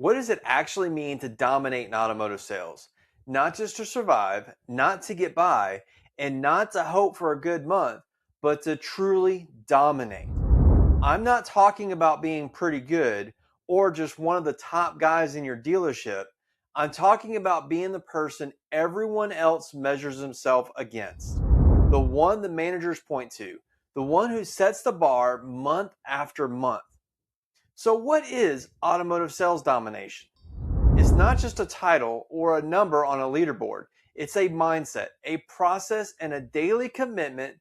What does it actually mean to dominate in automotive sales? Not just to survive, not to get by, and not to hope for a good month, but to truly dominate. I'm not talking about being pretty good or just one of the top guys in your dealership. I'm talking about being the person everyone else measures himself against. The one the managers point to, the one who sets the bar month after month. So what is automotive sales domination? It's not just a title or a number on a leaderboard. It's a mindset, a process, and a daily commitment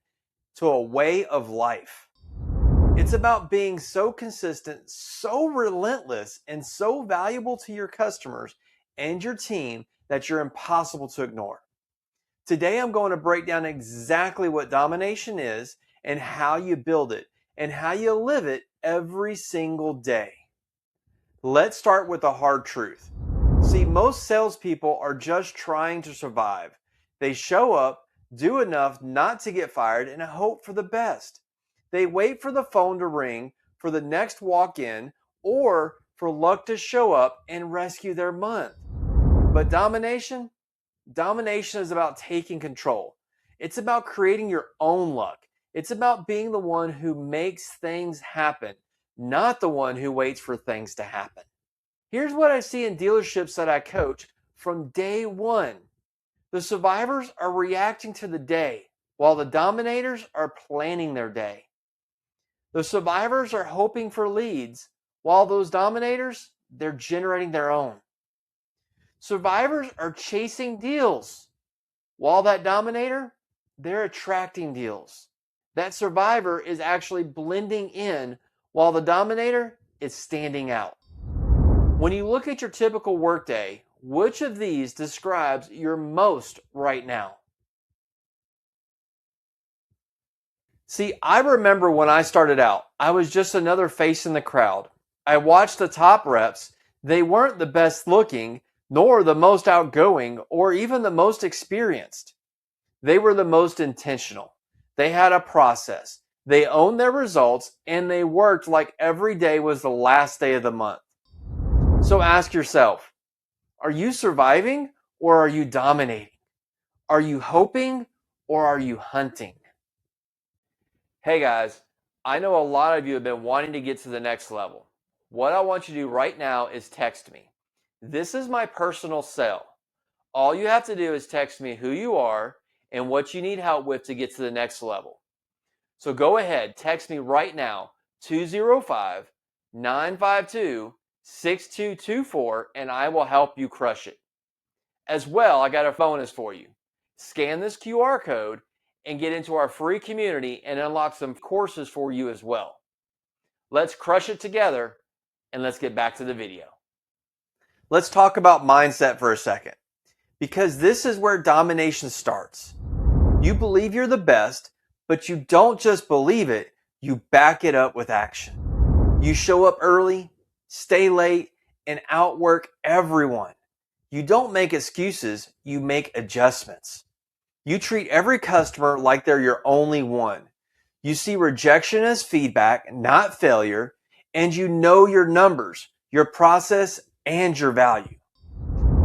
to a way of life. It's about being so consistent, so relentless, and so valuable to your customers and your team that you're impossible to ignore. Today, I'm going to break down exactly what domination is and how you build it and how you live it every single day. Let's start with the hard truth. See, most salespeople are just trying to survive. They show up, do enough not to get fired, and hope for the best. They wait for the phone to ring, for the next walk-in, or for luck to show up and rescue their month. But domination is about taking control. It's about creating your own luck. It's about being the one who makes things happen, not the one who waits for things to happen. Here's what I see in dealerships that I coach from day one. The survivors are reacting to the day, while the dominators are planning their day. The survivors are hoping for leads, while those dominators, they're generating their own. Survivors are chasing deals, while that dominator, they're attracting deals. That survivor is actually blending in, while the dominator is standing out. When you look at your typical workday, which of these describes your most right now? See, I remember when I started out, I was just another face in the crowd. I watched the top reps. They weren't the best looking, nor the most outgoing, or even the most experienced. They were the most intentional. They had a process. They owned their results, and they worked like every day was the last day of the month. So ask yourself, are you surviving or are you dominating? Are you hoping or are you hunting? Hey guys, I know a lot of you have been wanting to get to the next level. What I want you to do right now is text me. This is my personal cell. All you have to do is text me who you are and what you need help with to get to the next level. So go ahead, text me right now, 205-952-6224, and I will help you crush it. As well, I got a bonus for you. Scan this QR code and get into our free community and unlock some courses for you as well. Let's crush it together and let's get back to the video. Let's talk about mindset for a second, because this is where domination starts. You believe you're the best, but you don't just believe it, you back it up with action. You show up early, stay late, and outwork everyone. You don't make excuses, you make adjustments. You treat every customer like they're your only one. You see rejection as feedback, not failure, and you know your numbers, your process, and your value.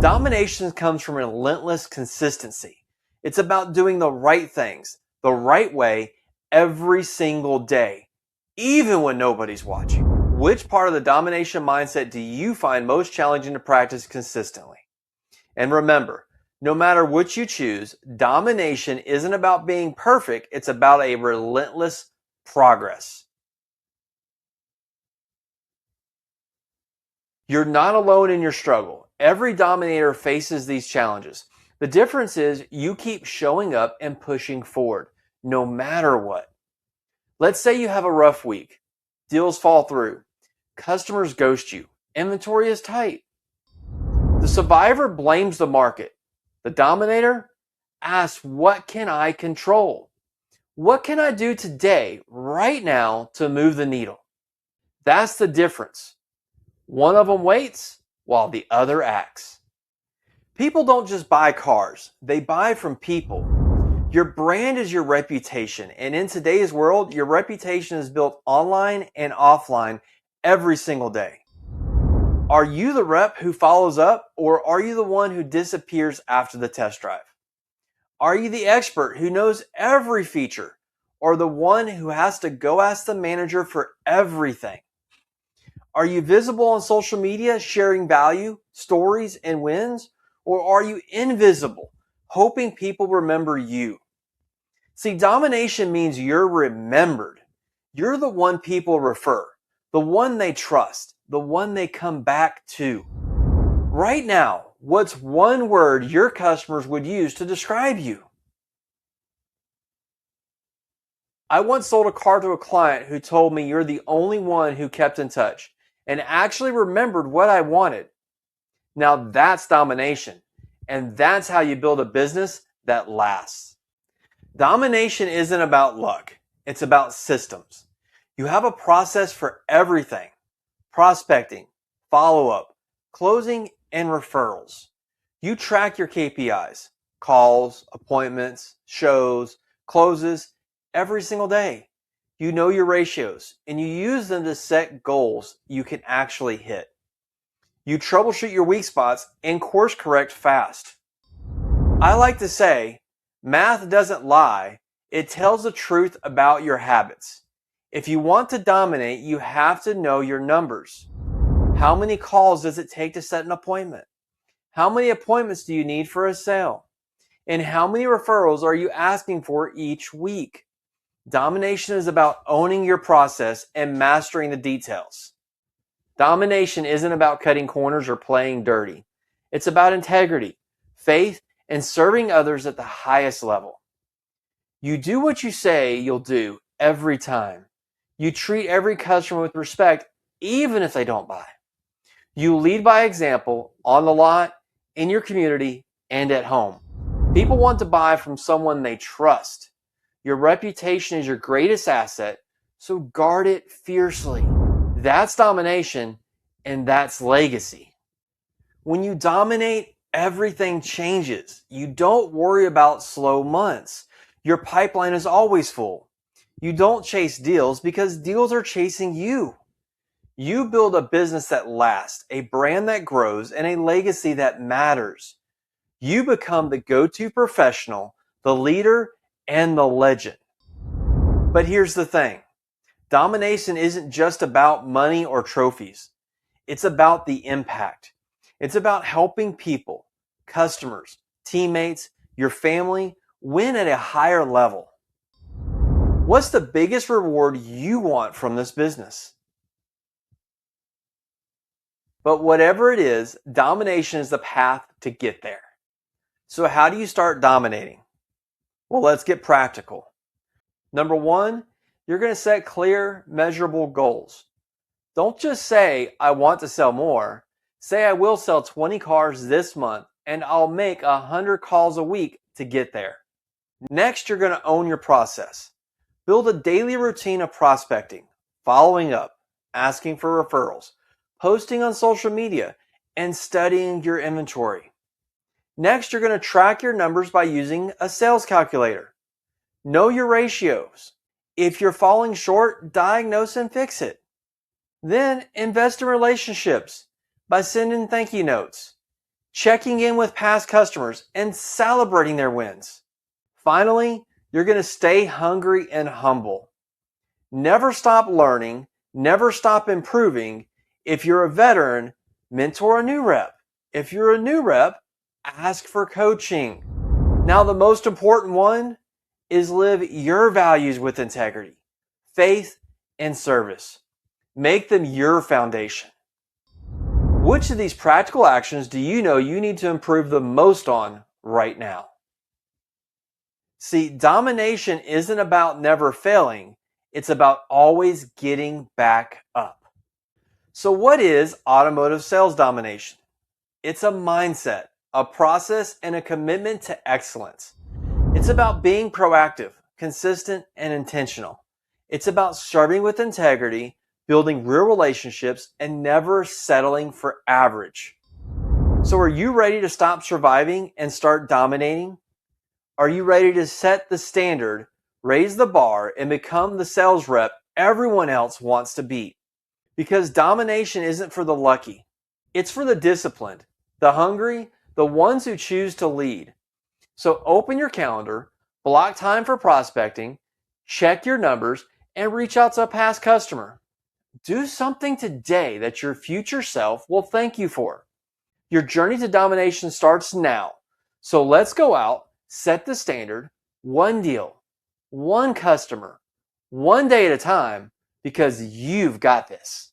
Domination comes from relentless consistency. It's about doing the right things, the right way, every single day, even when nobody's watching. Which part of the domination mindset do you find most challenging to practice consistently? And remember, no matter which you choose, domination isn't about being perfect, it's about a relentless progress. You're not alone in your struggle. Every dominator faces these challenges. The difference is you keep showing up and pushing forward, no matter what. Let's say you have a rough week. Deals fall through. Customers ghost you. Inventory is tight. The survivor blames the market. The dominator asks, what can I control? What can I do today, right now, to move the needle? That's the difference. One of them waits while the other acts. People don't just buy cars, they buy from people. Your brand is your reputation, and in today's world, your reputation is built online and offline every single day. Are you the rep who follows up, or are you the one who disappears after the test drive? Are you the expert who knows every feature, or the one who has to go ask the manager for everything? Are you visible on social media, sharing value, stories, and wins? Or are you invisible, hoping people remember you? See, domination means you're remembered. You're the one people refer, the one they trust, the one they come back to. Right now, what's one word your customers would use to describe you? I once sold a car to a client who told me you're the only one who kept in touch and actually remembered what I wanted. Now that's domination. And that's how you build a business that lasts. Domination isn't about luck. It's about systems. You have a process for everything: prospecting, follow-up, closing, and referrals. You track your KPIs, calls, appointments, shows, closes every single day. You know your ratios and you use them to set goals you can actually hit. You troubleshoot your weak spots and course correct fast. I like to say, math doesn't lie, it tells the truth about your habits. If you want to dominate, you have to know your numbers. How many calls does it take to set an appointment? How many appointments do you need for a sale? And how many referrals are you asking for each week? Domination is about owning your process and mastering the details. Domination isn't about cutting corners or playing dirty. It's about integrity, faith, and serving others at the highest level. You do what you say you'll do every time. You treat every customer with respect, even if they don't buy. You lead by example on the lot, in your community, and at home. People want to buy from someone they trust. Your reputation is your greatest asset, so guard it fiercely. That's domination, and that's legacy. When you dominate, everything changes. You don't worry about slow months. Your pipeline is always full. You don't chase deals because deals are chasing you. You build a business that lasts, a brand that grows, and a legacy that matters. You become the go-to professional, the leader, and the legend. But here's the thing. Domination isn't just about money or trophies. It's about the impact. It's about helping people, customers, teammates, your family win at a higher level. What's the biggest reward you want from this business? But whatever it is, domination is the path to get there. So how do you start dominating? Well, let's get practical. Number one, you're going to set clear, measurable goals. Don't just say, I want to sell more. Say, I will sell 20 cars this month and I'll make 100 calls a week to get there. Next, you're going to own your process. Build a daily routine of prospecting, following up, asking for referrals, posting on social media, and studying your inventory. Next, you're going to track your numbers by using a sales calculator. Know your ratios. If you're falling short, diagnose and fix it. Then invest in relationships by sending thank you notes, checking in with past customers, and celebrating their wins. Finally, you're going to stay hungry and humble. Never stop learning, never stop improving. If you're a veteran, mentor a new rep. If you're a new rep, ask for coaching. Now, the most important one is live your values with integrity, faith, and service. Make them your foundation. Which of these practical actions do you know you need to improve the most on right now? See, domination isn't about never failing. It's about always getting back up. So what is automotive sales domination? It's a mindset, a process, and a commitment to excellence. It's about being proactive, consistent, and intentional. It's about serving with integrity, building real relationships, and never settling for average. So are you ready to stop surviving and start dominating? Are you ready to set the standard, raise the bar, and become the sales rep everyone else wants to be? Because domination isn't for the lucky. It's for the disciplined, the hungry, the ones who choose to lead. So open your calendar, block time for prospecting, check your numbers, and reach out to a past customer. Do something today that your future self will thank you for. Your journey to domination starts now. So let's go out, set the standard, one deal, one customer, one day at a time, because you've got this.